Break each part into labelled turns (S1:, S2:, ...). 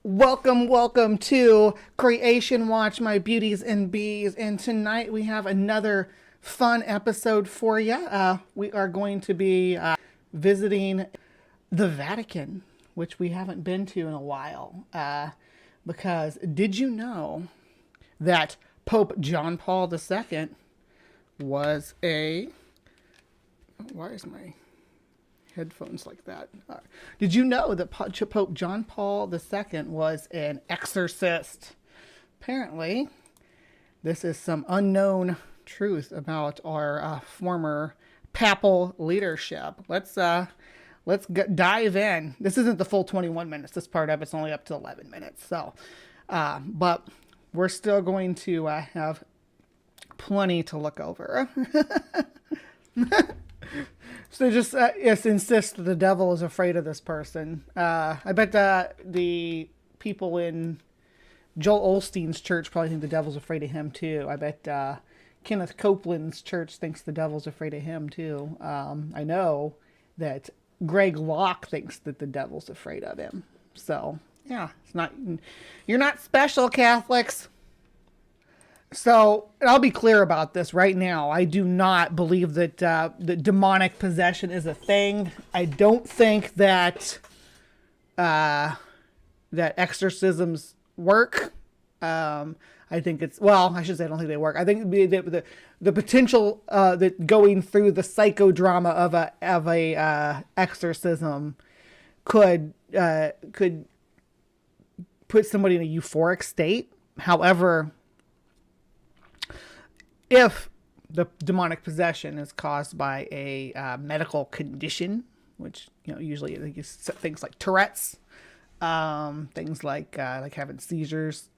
S1: Welcome to Creation Watch, my beauties and bees. And tonight we have another fun episode for you. We are going to be visiting the Vatican, which we haven't been to in a while. Because did you know that Pope John Paul II was a... Why is my headphones like that? Did you know that Pope John Paul II was an exorcist? Apparently, this is some unknown truth about our former papal leadership. Let's dive in. This isn't the full 21 minutes. This part of it's only up to 11 minutes. So, but we're still going to have plenty to look over. So just yes, insist that the devil is afraid of this person. I bet the people in Joel Osteen's church probably think the devil's afraid of him too. I bet Kenneth Copeland's church thinks the devil's afraid of him too. I know that Greg Locke thinks that the devil's afraid of him. So yeah, you're not special, Catholics. So, and I'll be clear about this right now. I do not believe that that demonic possession is a thing. I don't think that that exorcisms work. I think it's, well, I should say I don't think they work. I think the potential that going through the psychodrama of a exorcism could put somebody in a euphoric state. However, if the demonic possession is caused by a medical condition, which usually I think is things like Tourette's, things like having seizures.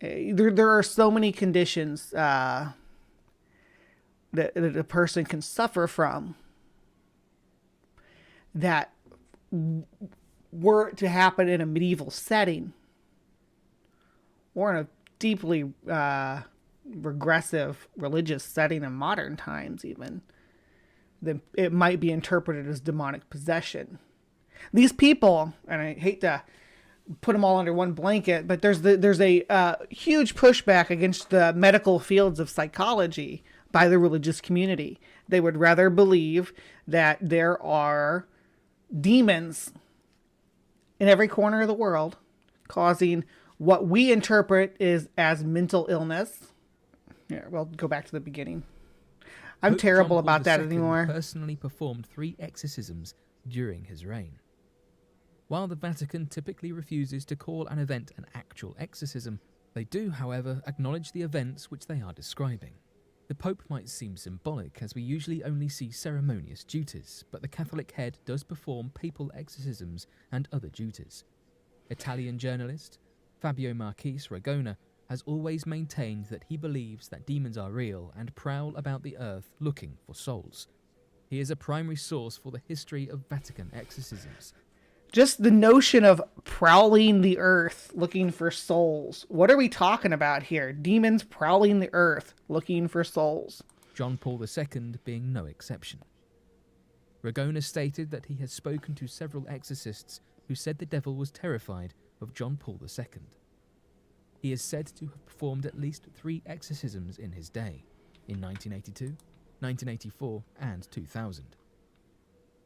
S1: There are so many conditions that a person can suffer from that were to happen in a medieval setting or in a deeply regressive religious setting in modern times, even, then it might be interpreted as demonic possession. These people, and I hate to put them all under one blanket, but there's a huge pushback against the medical fields of psychology by the religious community. They would rather believe that there are demons in every corner of the world causing what we interpret is as mental illness. Yeah, well, go back to the beginning. I'm
S2: Pope
S1: terrible
S2: John Paul
S1: about that
S2: II
S1: anymore.
S2: Personally performed 3 exorcisms during his reign. While the Vatican typically refuses to call an event an actual exorcism, they do, however, acknowledge the events which they are describing. The Pope might seem symbolic, as we usually only see ceremonious duties, but the Catholic head does perform papal exorcisms and other duties. Italian journalist Fabio Marchese Ragona has always maintained that he believes that demons are real and prowl about the earth looking for souls. He is a primary source for the history of Vatican exorcisms.
S1: Just the notion of prowling the earth looking for souls. What are we talking about here? Demons prowling the earth looking for souls.
S2: John Paul II being no exception. Ragona stated that he has spoken to several exorcists who said the devil was terrified of John Paul II. He is said to have performed at least 3 exorcisms in his day, in 1982, 1984 and 2000.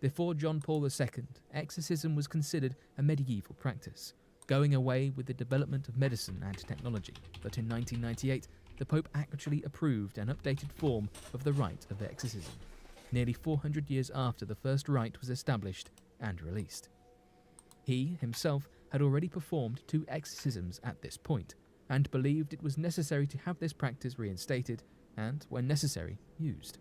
S2: Before John Paul II, exorcism was considered a medieval practice, going away with the development of medicine and technology, but in 1998 the Pope actually approved an updated form of the rite of exorcism, nearly 400 years after the first rite was established and released. He himself had already performed 2 exorcisms at this point, and believed it was necessary to have this practice reinstated and, when necessary, used.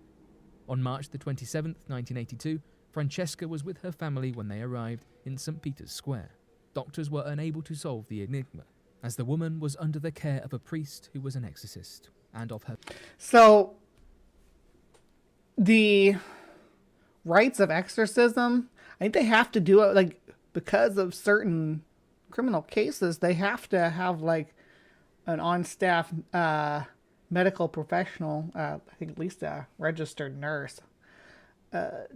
S2: On March the 27th, 1982, Francesca was with her family when they arrived in St. Peter's Square. Doctors were unable to solve the enigma, as the woman was under the care of a priest who was an exorcist, and of her...
S1: So, the rites of exorcism, I think they have to do it, like, because of certain criminal cases, they have to have, like, an on-staff medical professional, I think at least a registered nurse,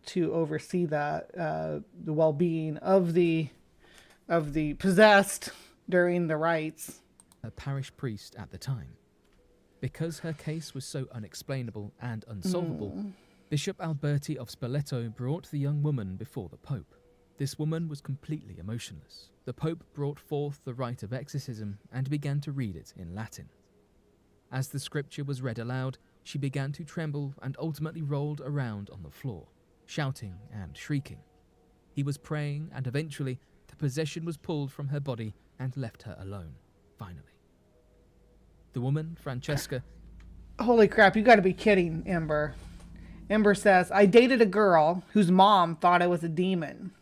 S1: to oversee the well-being of the of the possessed during the rites.
S2: A parish priest at the time. Because her case was so unexplainable and unsolvable, Bishop Alberti of Spoleto brought the young woman before the Pope. This woman was completely emotionless. The Pope brought forth the rite of exorcism and began to read it in Latin. As the scripture was read aloud, she began to tremble and ultimately rolled around on the floor, shouting and shrieking. He was praying, and eventually the possession was pulled from her body and left her alone, finally. The woman, Francesca...
S1: Holy crap, you gotta be kidding, Ember. Ember says, I dated a girl whose mom thought I was a demon.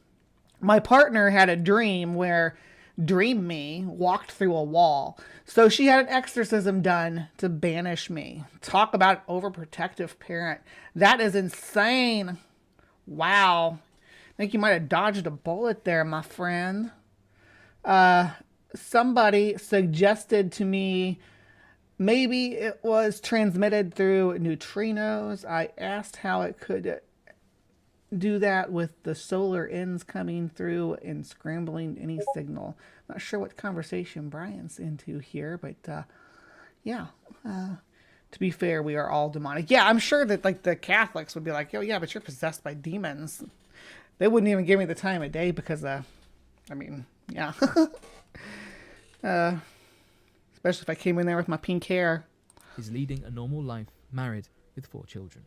S1: My partner had a dream where Dream Me walked through a wall. So she had an exorcism done to banish me. Talk about overprotective parent. That is insane. Wow. I think you might have dodged a bullet there, my friend. Somebody suggested to me maybe it was transmitted through neutrinos. I asked how it could do that with the solar ends coming through and scrambling any signal. Not sure what conversation Brian's into here, but yeah. To be fair, we are all demonic. Yeah, I'm sure that like the Catholics would be like, oh yeah, but you're possessed by demons. They wouldn't even give me the time of day because, I mean, yeah. Especially if I came in there with my pink hair.
S2: Is leading a normal life, married, with 4 children.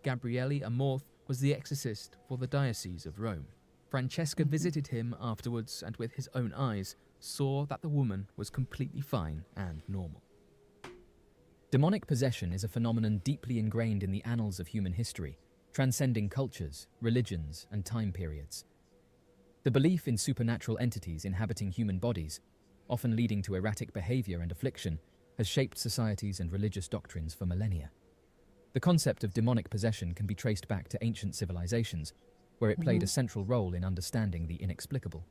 S2: Gabriele Amorth was the exorcist for the Diocese of Rome. Francesca visited him afterwards and with his own eyes saw that the woman was completely fine and normal.
S3: Demonic possession is a phenomenon deeply ingrained in the annals of human history, transcending cultures, religions, and time periods. The belief in supernatural entities inhabiting human bodies, often leading to erratic behavior and affliction, has shaped societies and religious doctrines for millennia. The concept of demonic possession can be traced back to ancient civilizations, where it played a central role in understanding the inexplicable.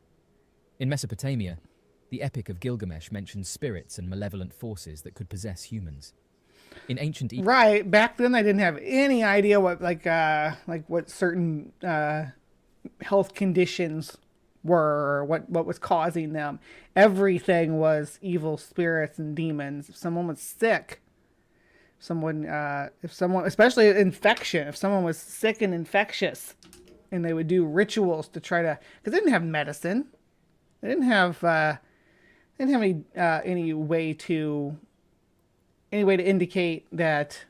S3: In Mesopotamia, the Epic of Gilgamesh mentions spirits and malevolent forces that could possess humans. In ancient Egypt,
S1: Right, back then I didn't have any idea what what certain health conditions were, or what was causing them. Everything was evil spirits and demons. If someone was sick, if someone, especially infection, if someone was sick and infectious, and they would do rituals to try to, because they didn't have medicine, they didn't have any way to indicate that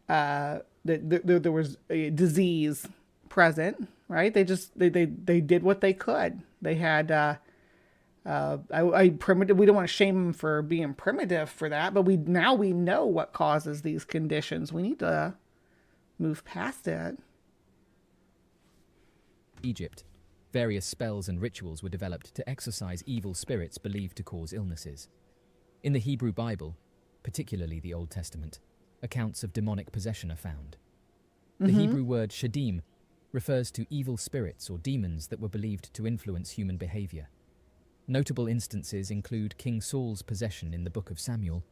S1: that there was a disease present, right? They did what they could. They had primitive. We don't want to shame them for being primitive for that, but we know what causes these conditions. We need to move past it.
S3: Egypt, various spells and rituals were developed to exorcise evil spirits believed to cause illnesses. In the Hebrew Bible, particularly the Old Testament, accounts of demonic possession are found. The Hebrew word shadim refers to evil spirits or demons that were believed to influence human behavior. Notable instances include King Saul's possession in the Book of Samuel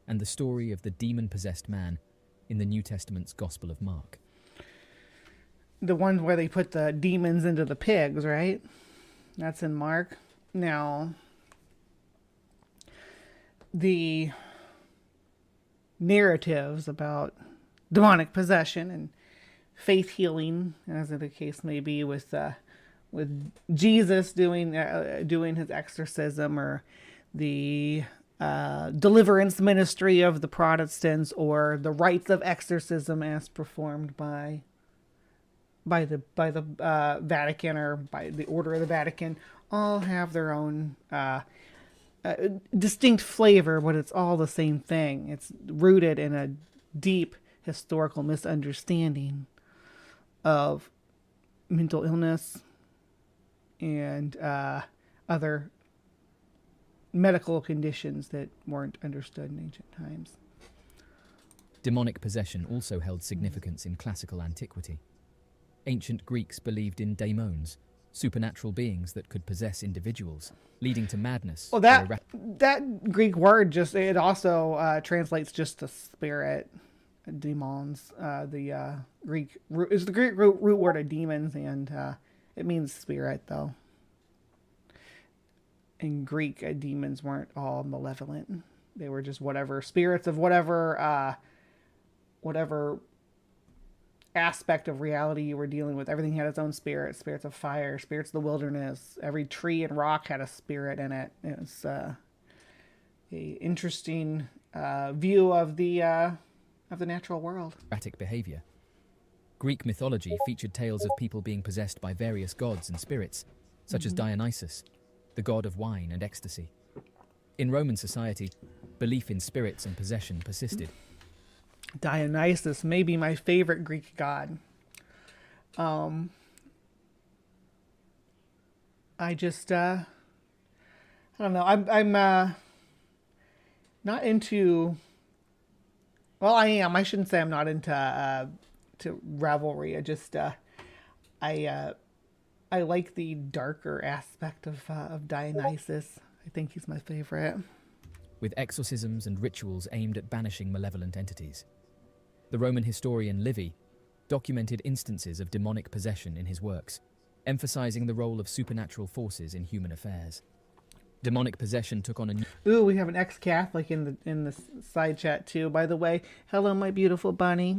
S3: and the story of the demon-possessed man in the New Testament's Gospel of Mark.
S1: The one where they put the demons into the pigs, right? That's in Mark. Now, the narratives about demonic possession and faith healing, as the case may be, with Jesus doing his exorcism, or the deliverance ministry of the Protestants, or the rites of exorcism as performed by the Vatican, or by the Order of the Vatican, all have their own distinct flavor, but it's all the same thing. It's rooted in a deep historical misunderstanding of mental illness and other medical conditions that weren't understood in ancient times.
S3: Demonic possession also held significance in classical antiquity. Ancient Greeks believed in daemons, supernatural beings that could possess individuals, leading to madness.
S1: Well, that Greek word it also translates just to spirit, demons. The Greek root is the Greek root word of demons, and it means spirit, though. in Greek, demons weren't all malevolent. They were just whatever spirits of whatever aspect of reality you were dealing with. Everything had its own spirit. Spirits of fire, spirits of the wilderness. Every tree and rock had a spirit in it. It was a interesting view of the natural world.
S3: Erratic behavior. Greek mythology featured tales of people being possessed by various gods and spirits, such as Dionysus, the god of wine and ecstasy. In Roman society, belief in spirits and possession persisted.
S1: Dionysus may be my favorite Greek god. I just I don't know. I'm not into. Well, I am. I shouldn't say I'm not into to revelry. I just I like the darker aspect of Dionysus. I think he's my favorite.
S3: With exorcisms and rituals aimed at banishing malevolent entities. The Roman historian Livy documented instances of demonic possession in his works, emphasizing the role of supernatural forces in human affairs. Demonic possession took on a new...
S1: Ooh, we have an ex-Catholic in the side chat too, by the way. Hello, my beautiful bunny.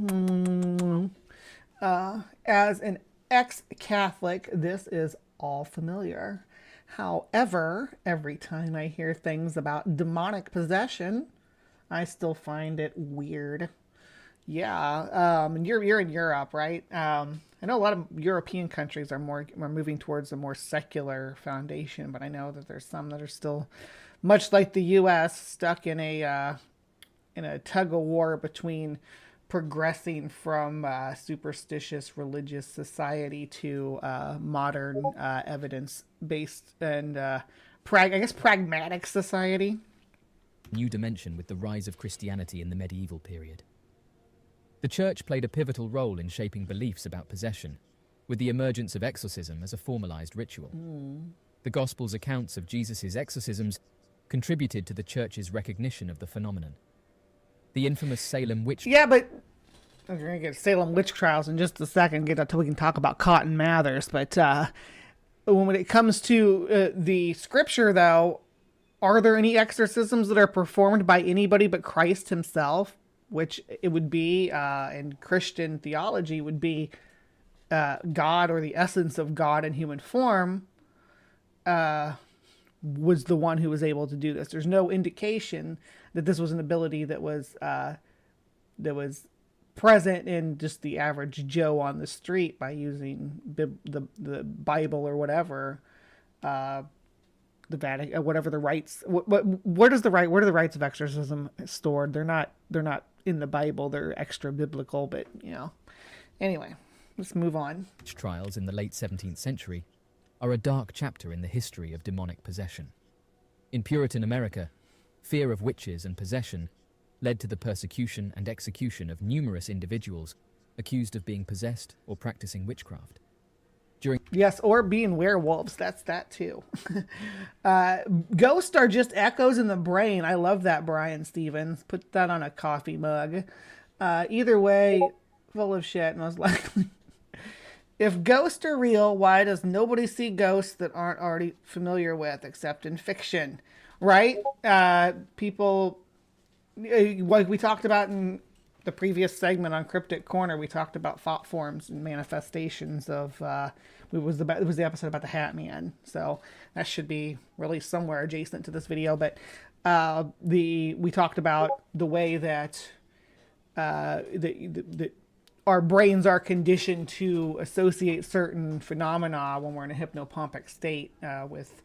S1: As an ex-Catholic, this is all familiar. However, every time I hear things about demonic possession, I still find it weird. Yeah, and you're in Europe, right? I know a lot of European countries are moving towards a more secular foundation, but I know that there's some that are still, much like the U.S., stuck in a tug of war between progressing from superstitious religious society to modern evidence-based and pragmatic society.
S3: New dimension with the rise of Christianity in the medieval period. The church played a pivotal role in shaping beliefs about possession, with the emergence of exorcism as a formalized ritual. The Gospels' accounts of Jesus' exorcisms contributed to the church's recognition of the phenomenon. The infamous Salem witch...
S1: Yeah, but we're going to get Salem witch trials in just a second, get until we can talk about Cotton Mathers. But when it comes to the scripture, though, are there any exorcisms that are performed by anybody but Christ himself? Which it would be, in Christian theology, would be God, or the essence of God in human form, was the one who was able to do this. There's no indication that this was an ability that was present in just the average Joe on the street by using the Bible or whatever, the Vatican, whatever the rites. Where do the rites of exorcism stored? They're not in the Bible. They're extra biblical, but anyway, let's move on.
S3: Trials in the late 17th century are a dark chapter in the history of demonic possession. In Puritan America, fear of witches and possession led to the persecution and execution of numerous individuals accused of being possessed or practicing witchcraft.
S1: Yes, or being werewolves. That's that too. Ghosts are just echoes in the brain. I love that, Brian Stevens. Put that on a coffee mug. Either way, full of shit. And I was like, if ghosts are real, why does nobody see ghosts that aren't already familiar with, except in fiction? Right? People, like we talked about in the previous segment on Cryptic Corner, we talked about thought forms and manifestations of, it was the episode about the Hat Man. So that should be released somewhere adjacent to this video. But we talked about the way that our brains are conditioned to associate certain phenomena when we're in a hypnopompic state with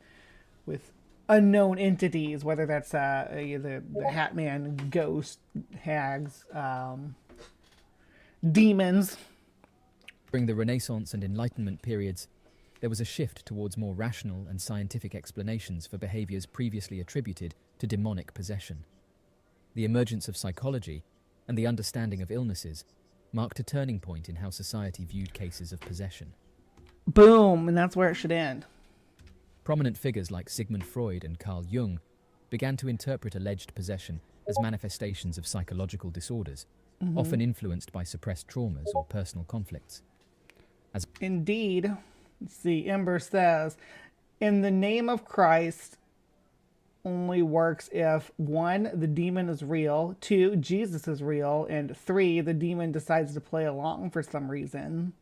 S1: unknown entities, whether that's the Hat Man, ghost, hags, demons.
S3: During the Renaissance and Enlightenment periods, there was a shift towards more rational and scientific explanations for behaviors previously attributed to demonic possession. The emergence of psychology and the understanding of illnesses marked a turning point in how society viewed cases of possession.
S1: Boom, and that's where it should end.
S3: Prominent figures like Sigmund Freud and Carl Jung began to interpret alleged possession as manifestations of psychological disorders, often influenced by suppressed traumas or personal conflicts.
S1: Indeed. Let's see, Ember says, in the name of Christ, only works if 1, the demon is real, 2, Jesus is real, and 3, the demon decides to play along for some reason.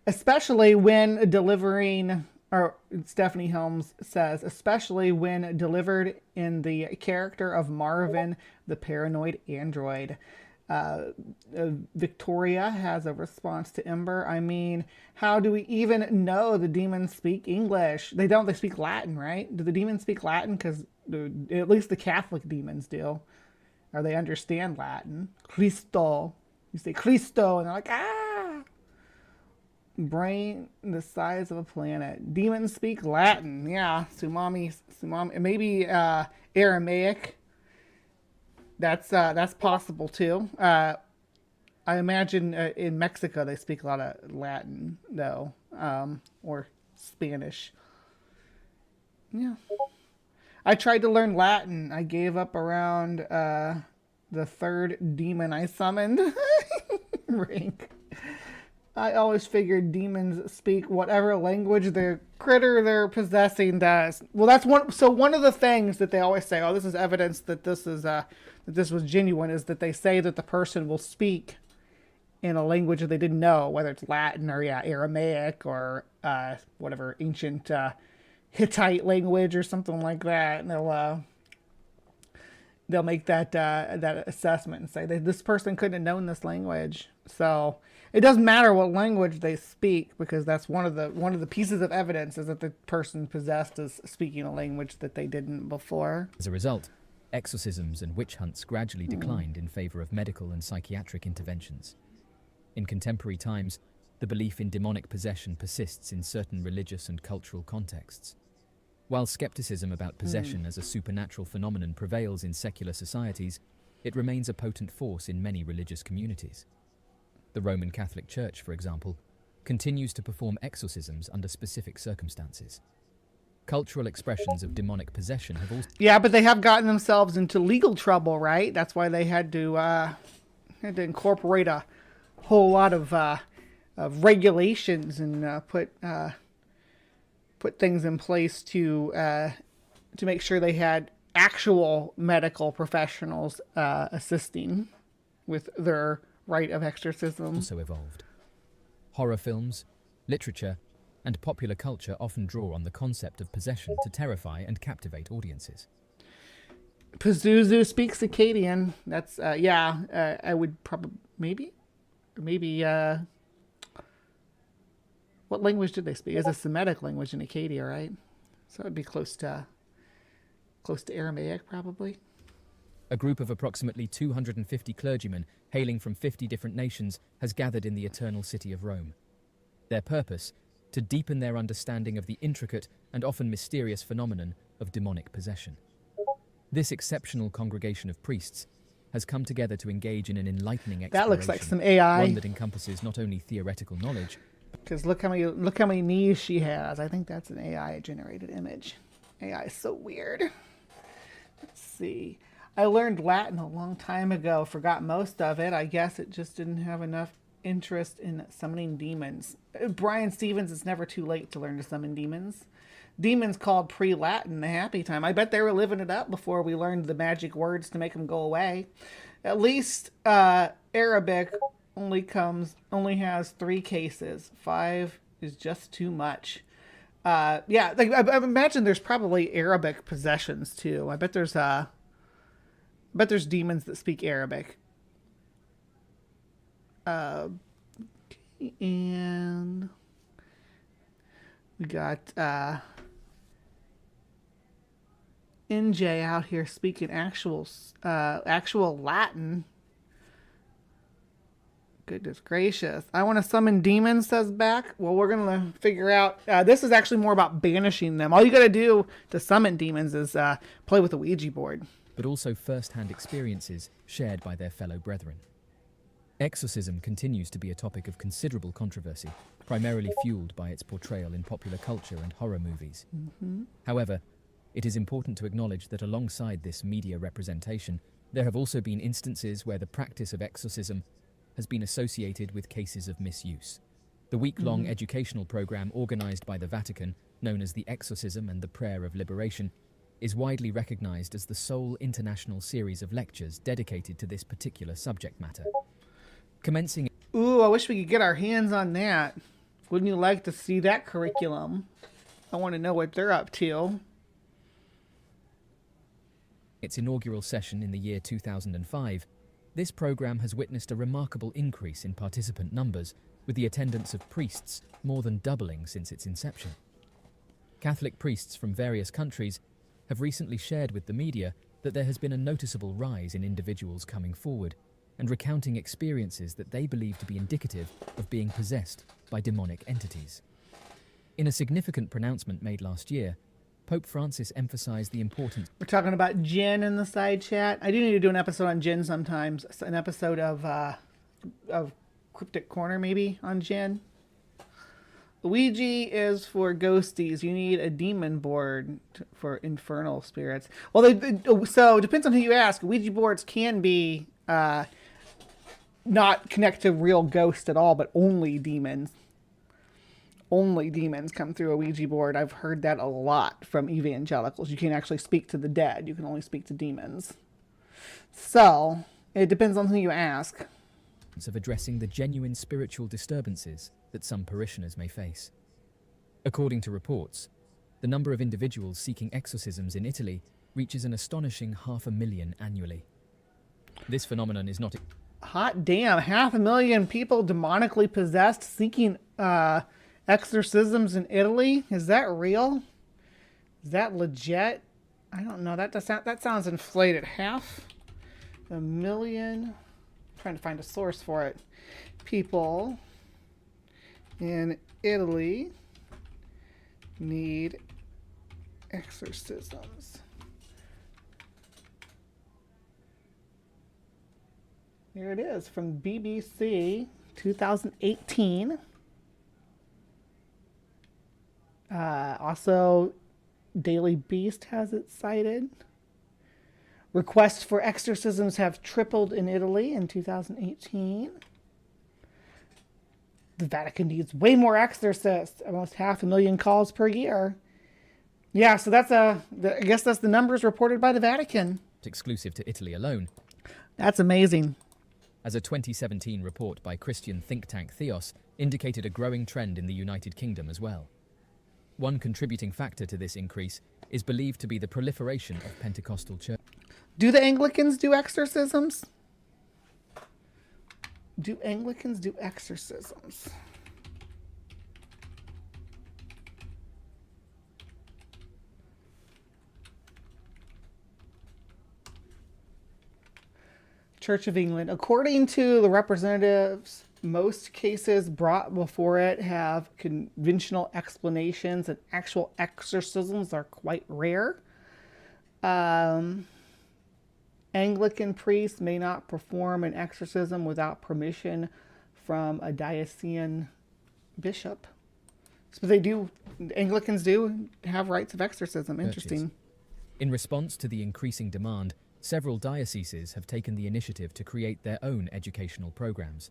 S1: Especially when delivering, or Stephanie Helms says, especially when delivered in the character of Marvin, the paranoid android. Victoria has a response to Ember. I mean, how do we even know the demons speak English? They don't. They speak Latin, right? Do the demons speak Latin? Because at least the Catholic demons do. Or they understand Latin. Cristo. You say Cristo, and they're like, ah! Brain the size of a planet. Demons speak Latin. Yeah, Sumami, maybe Aramaic. That's possible too. I imagine in Mexico they speak a lot of Latin though, or Spanish. Yeah, I tried to learn Latin. I gave up around the 3rd demon I summoned. Rank. I always figured demons speak whatever language the critter they're possessing does. Well, that's one. So one of the things that they always say, "Oh, this is evidence that this is that this was genuine," is that they say that the person will speak in a language that they didn't know, whether it's Latin or Aramaic or whatever ancient Hittite language or something like that, and they'll make that assessment and say that this person couldn't have known this language. So it doesn't matter what language they speak, because that's one of the pieces of evidence is that the person possessed is speaking a language that they didn't before.
S3: As a result, exorcisms and witch hunts gradually declined in favor of medical and psychiatric interventions. In contemporary times, the belief in demonic possession persists in certain religious and cultural contexts. While skepticism about possession as a supernatural phenomenon prevails in secular societies, it remains a potent force in many religious communities. The Roman Catholic Church, for example, continues to perform exorcisms under specific circumstances. Cultural expressions of demonic possession have also...
S1: Yeah, but they have gotten themselves into legal trouble, right? That's why they had to incorporate a whole lot of regulations and put things in place to make sure they had actual medical professionals assisting with their rite of exorcism.
S3: Also evolved. Horror films, literature, and popular culture often draw on the concept of possession to terrify and captivate audiences.
S1: Pazuzu speaks Akkadian. That's I would probably maybe what language did they speak? It's a Semitic language in Acadia, right? So it would be close to Aramaic, probably.
S3: A group of approximately 250 clergymen hailing from 50 different nations has gathered in the Eternal City of Rome. Their purpose? To deepen their understanding of the intricate and often mysterious phenomenon of demonic possession. This exceptional congregation of priests has come together to engage in an enlightening exploration.
S1: That looks like some AI.
S3: One that encompasses not only theoretical knowledge,
S1: because look how many knees she has. I think that's an AI generated image. AI is so weird. Let's see. I learned Latin a long time ago, forgot most of it. I guess it just didn't have enough interest in summoning demons. Brian Stevens, it's never too late to learn to summon demons. Demons called pre-Latin the happy time. I bet they were living it up before we learned the magic words to make them go away. At least Arabic only has 3 cases. 5 is just too much. I imagine there's probably Arabic possessions too. I bet there's demons that speak Arabic. And we got NJ out here speaking actual Latin. Goodness gracious. I want to summon demons, says Back. Well, we're going to figure out. This is actually more about banishing them. All you got to do to summon demons is play with a Ouija board.
S3: but also first-hand experiences shared by their fellow brethren. Exorcism continues to be a topic of considerable controversy, primarily fueled by its portrayal in popular culture and horror movies. However, it is important to acknowledge that alongside this media representation, there have also been instances where the practice of exorcism has been associated with cases of misuse. The week-long educational program organized by the Vatican, known as the Exorcism and the Prayer of Liberation, is widely recognized as the sole international series of lectures dedicated to this particular subject matter. Commencing...
S1: Ooh, I wish we could get our hands on that. Wouldn't you like to see that curriculum? I want to know what they're up to.
S3: Its inaugural session in the year 2005, this program has witnessed a remarkable increase in participant numbers, with the attendance of priests more than doubling since its inception. Catholic priests from various countries have recently shared with the media that there has been a noticeable rise in individuals coming forward and recounting experiences that they believe to be indicative of being possessed by demonic entities. In a significant pronouncement made last year, Pope Francis emphasized the importance...
S1: We're talking about Jinn in the side chat. I do need to do an episode on Jinn sometimes. An episode of CrypticCorner maybe on Jinn. Ouija is for ghosties. You need a demon board for infernal spirits. Well, so it depends on who you ask. Ouija boards can be not connect to real ghosts at all, but only demons. Only demons come through a Ouija board. I've heard that a lot from evangelicals. You can't actually speak to the dead. You can only speak to demons. So, it depends on who you ask.
S3: Of addressing the genuine spiritual disturbances that some parishioners may face. According to reports, the number of individuals seeking exorcisms in Italy reaches an astonishing 500,000 annually. This phenomenon is not...
S1: Hot damn, 500,000 people demonically possessed seeking exorcisms in Italy? Is that real? Is that legit? I don't know. That sounds inflated. 500,000... trying to find a source for it. People in Italy need exorcisms. Here it is from BBC 2018. Also, Daily Beast has it cited. Requests for exorcisms have tripled in Italy in 2018. The Vatican needs way more exorcists, almost 500,000 calls per year. Yeah, so I guess that's the numbers reported by the Vatican.
S3: Exclusive to Italy alone.
S1: That's amazing.
S3: As a 2017 report by Christian think tank Theos indicated a growing trend in the United Kingdom as well. One contributing factor to this increase is believed to be the proliferation of Pentecostal churches.
S1: Do the Anglicans do exorcisms? Do Anglicans do exorcisms? Church of England. According to the representatives, most cases brought before it have conventional explanations, and actual exorcisms are quite rare. Anglican priests may not perform an exorcism without permission from a diocesan bishop. So Anglicans do have rites of exorcism. Interesting.
S3: In response to the increasing demand, several dioceses have taken the initiative to create their own educational programs.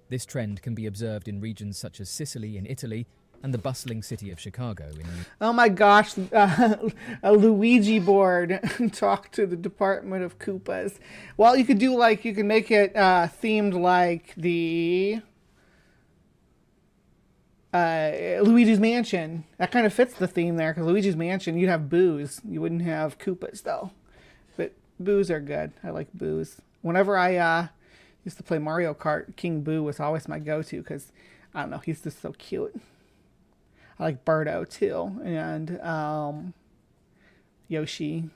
S3: This trend can be observed in regions such as Sicily in Italy and the bustling city of Chicago in
S1: Oh my gosh, a Luigi board. Talk to the Department of Koopas. Well, you could make it themed like the Luigi's Mansion. That kind of fits the theme there, because Luigi's Mansion, you'd have boos. You wouldn't have Koopas, though. But boos are good. I like boos. Whenever I used to play Mario Kart, King Boo was always my go-to, because, I don't know, he's just so cute. I like Birdo too, and Yoshi.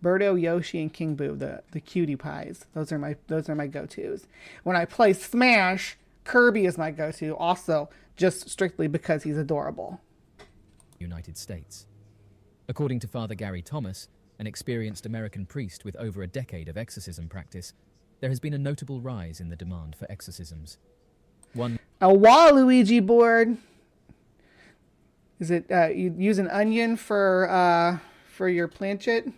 S1: Birdo, Yoshi, and King Boo, the cutie pies. Those are my go-tos. When I play Smash, Kirby is my go-to, also just strictly because he's adorable.
S3: United States. According to Father Gary Thomas, an experienced American priest with over a decade of exorcism practice, there has been a notable rise in the demand for exorcisms.
S1: A Waluigi board. Is it you use an onion for your planchet?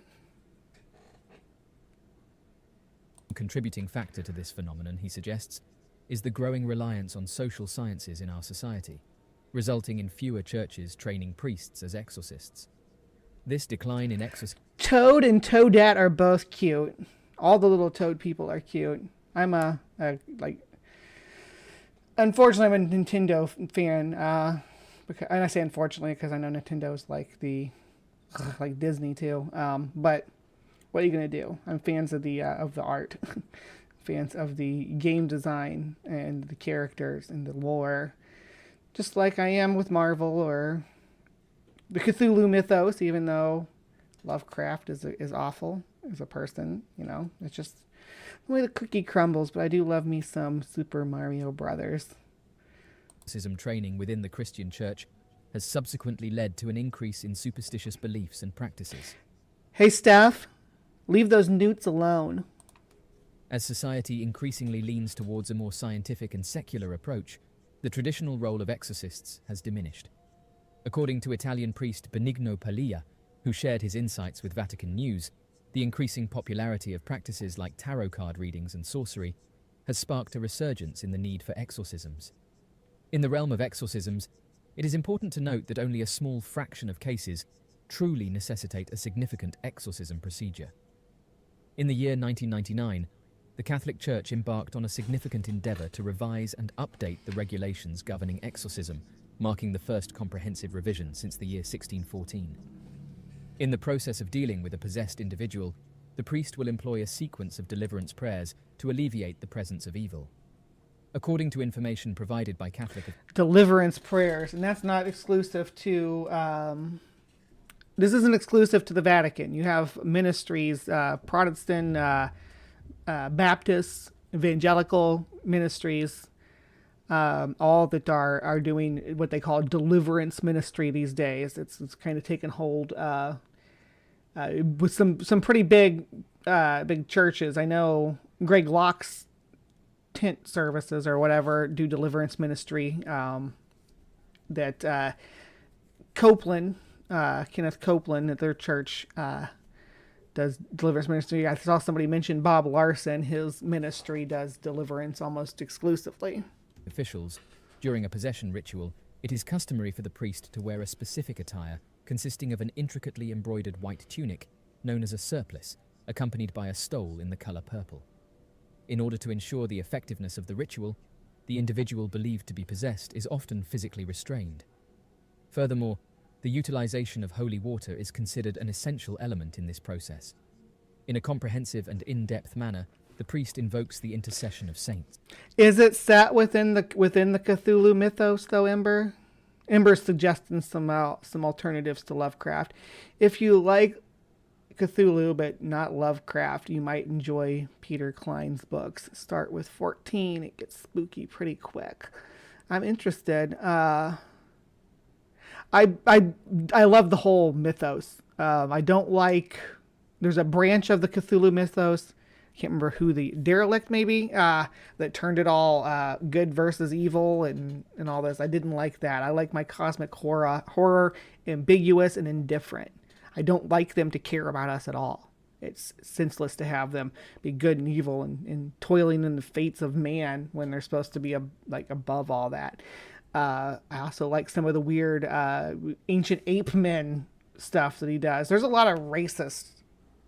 S3: A contributing factor to this phenomenon, he suggests, is the growing reliance on social sciences in our society, resulting in fewer churches training priests as exorcists. This decline in exorcism...
S1: Toad and Toadette are both cute. All the little toad people are cute. I'm unfortunately, I'm a Nintendo fan. And I say unfortunately because I know Nintendo's like Disney too. But what are you gonna do? I'm fans of the art, fans of the game design and the characters and the lore, just like I am with Marvel or the Cthulhu mythos. Even though Lovecraft is awful as a person, it's just the way the cookie crumbles. But I do love me some Super Mario Brothers.
S3: Training within the Christian Church has subsequently led to an increase in superstitious beliefs and practices.
S1: Hey, Steph, leave those newts alone.
S3: As society increasingly leans towards a more scientific and secular approach, the traditional role of exorcists has diminished. According to Italian priest Benigno Palea, who shared his insights with Vatican News, the increasing popularity of practices like tarot card readings and sorcery has sparked a resurgence in the need for exorcisms. In the realm of exorcisms, it is important to note that only a small fraction of cases truly necessitate a significant exorcism procedure. In the year 1999, the Catholic Church embarked on a significant endeavour to revise and update the regulations governing exorcism, marking the first comprehensive revision since the year 1614. In the process of dealing with a possessed individual, the priest will employ a sequence of deliverance prayers to alleviate the presence of evil. According to information provided by Catholic...
S1: Deliverance prayers, and that's not exclusive to... this isn't exclusive to the Vatican. You have ministries, Protestant, Baptist, evangelical ministries, all that are doing what they call deliverance ministry these days. It's kind of taken hold with some pretty big churches. I know Greg Locke's tent services or whatever do deliverance ministry. That Copeland, Kenneth Copeland at their church does deliverance ministry. I saw somebody mention Bob Larson. His ministry does deliverance almost exclusively.
S3: Officials, during a possession ritual, it is customary for the priest to wear a specific attire consisting of an intricately embroidered white tunic known as a surplice, accompanied by a stole in the colour purple. In order to ensure the effectiveness of the ritual, the individual believed to be possessed is often physically restrained. Furthermore, the utilization of holy water is considered an essential element in this process. In a comprehensive and in-depth manner, the priest invokes the intercession of saints.
S1: Is it set within the Cthulhu mythos, though, Ember? Ember's suggesting some alternatives to Lovecraft. If you like Cthulhu but not Lovecraft, you might enjoy Peter Klein's books. Start with 14. It gets spooky pretty quick. I'm interested. I love the whole mythos. I don't like... There's a branch of the Cthulhu mythos. I can't remember who, the derelict maybe, that turned it all good versus evil and all this. I didn't like that. I like my cosmic horror ambiguous and indifferent. I don't like them to care about us at all. It's senseless to have them be good and evil and toiling in the fates of man when they're supposed to be above all that. I also like some of the weird ancient ape men stuff that he does. There's a lot of racist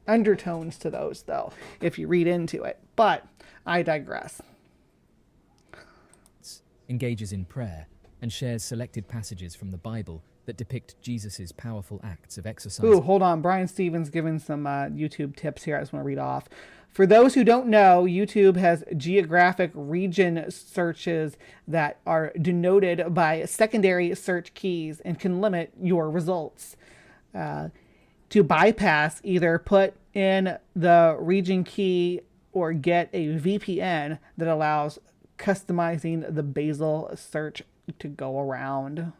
S1: undertones to those, though, if you read into it. But I digress.
S3: Engages in prayer and shares selected passages from the Bible that depict Jesus' powerful acts of exorcism.
S1: Ooh, hold on. Brian Stevens giving some YouTube tips here. I just want to read off. For those who don't know, YouTube has geographic region searches that are denoted by secondary search keys and can limit your results. To bypass, either put in the region key or get a VPN that allows customizing the basal search to go around.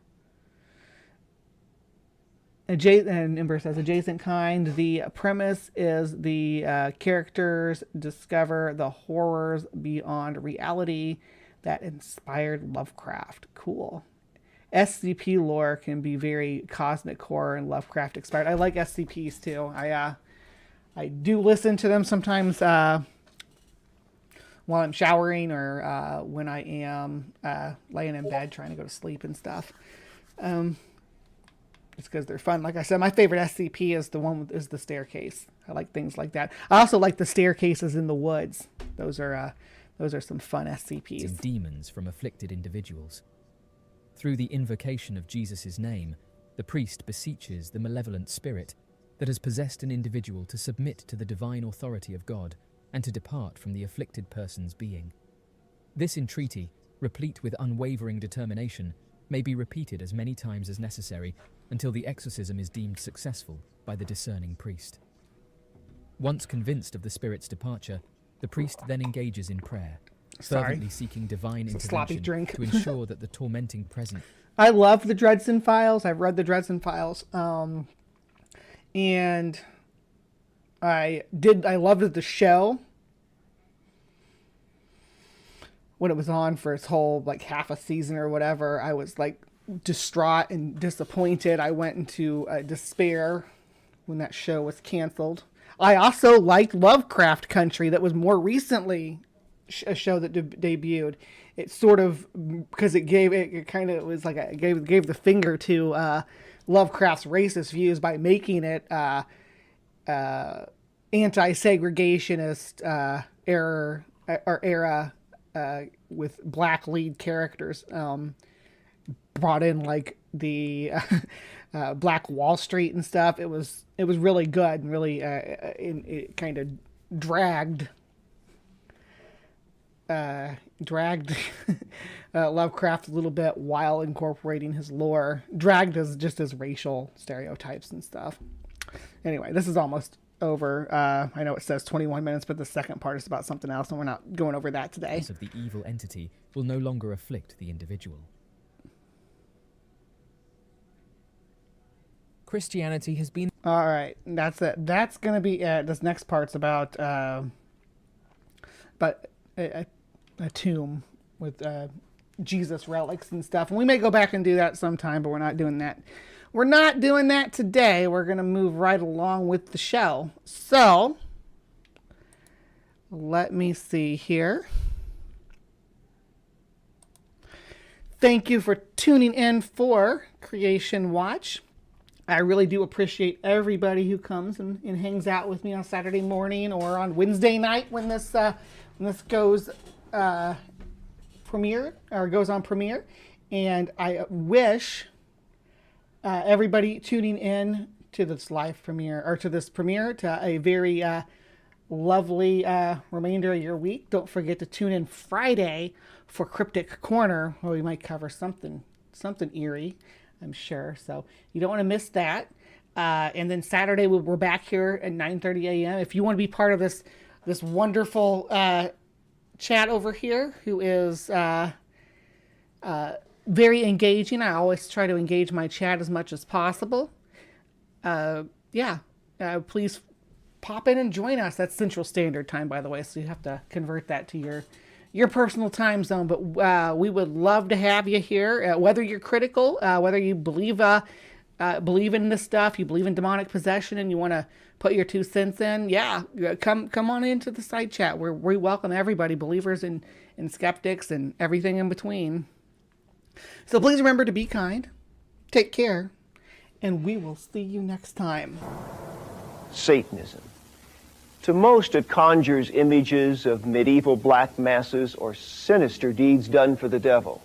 S1: And Ember says, adjacent kind. The premise is the characters discover the horrors beyond reality that inspired Lovecraft. Cool. SCP lore can be very cosmic horror and Lovecraft inspired. I like SCPs too. I do listen to them sometimes while I'm showering or when I am laying in bed trying to go to sleep and stuff. just because they're fun. Like I said, my favorite SCP is is the staircase. I like things like that. I also like the staircases in the woods. Those are some fun SCPs.
S3: And demons from afflicted individuals. Through the invocation of Jesus' name, the priest beseeches the malevolent spirit that has possessed an individual to submit to the divine authority of God and to depart from the afflicted person's being. This entreaty, replete with unwavering determination, may be repeated as many times as necessary until the exorcism is deemed successful by the discerning priest. Once convinced of the spirit's departure, the priest then engages in prayer, fervently seeking divine intervention to ensure that the tormenting presence...
S1: I love the Dresden Files. I've read the Dresden Files. And I loved the show when it was on for its whole, like, half a season or whatever. I was, like, distraught and disappointed. I went into despair when that show was canceled. I also liked Lovecraft Country, that was more recently a show that debuted. It sort of, because it gave the finger to Lovecraft's racist views by making it anti-segregationist era with black lead characters. Brought in like the Black Wall Street and stuff. It was really good and really it kind of dragged Lovecraft a little bit while incorporating his lore, dragged as just his racial stereotypes and stuff. Anyway, this is almost over. I know it says 21 minutes, but the second part is about something else, and we're not going over that today.
S3: Of the evil entity will no longer afflict the individual.
S2: Christianity has been...
S1: All right, that's it. That's going to be it. This next part's about a tomb with Jesus relics and stuff. And we may go back and do that sometime, but we're not doing that. We're not doing that today. We're going to move right along with the show. So, let me see here. Thank you for tuning in for Creation Watch. I really do appreciate everybody who comes and hangs out with me on Saturday morning or on Wednesday night when this goes premiere or goes on premiere. And I wish everybody tuning in to this live premiere or to this premiere to a very lovely remainder of your week. Don't forget to tune in Friday for Cryptic Corner, where we might cover something eerie, I'm sure. So you don't want to miss that. And then Saturday we're back here at 9:30 a.m. If you want to be part of this wonderful chat over here, who is very engaging. I always try to engage my chat as much as possible. Please pop in and join us. That's Central Standard Time, by the way, so you have to convert that to your personal time zone. But we would love to have you here, whether you're critical, whether you believe in this stuff, you believe in demonic possession, and you want to put your 2 cents in. Yeah, come on into the side chat. We welcome everybody, believers and skeptics and everything in between. So please remember to be kind, take care, and we will see you next time.
S4: Satanism. To most, it conjures images of medieval black masses or sinister deeds done for the devil.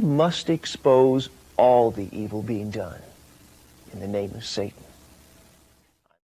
S4: must expose all the evil being done in the name of Satan.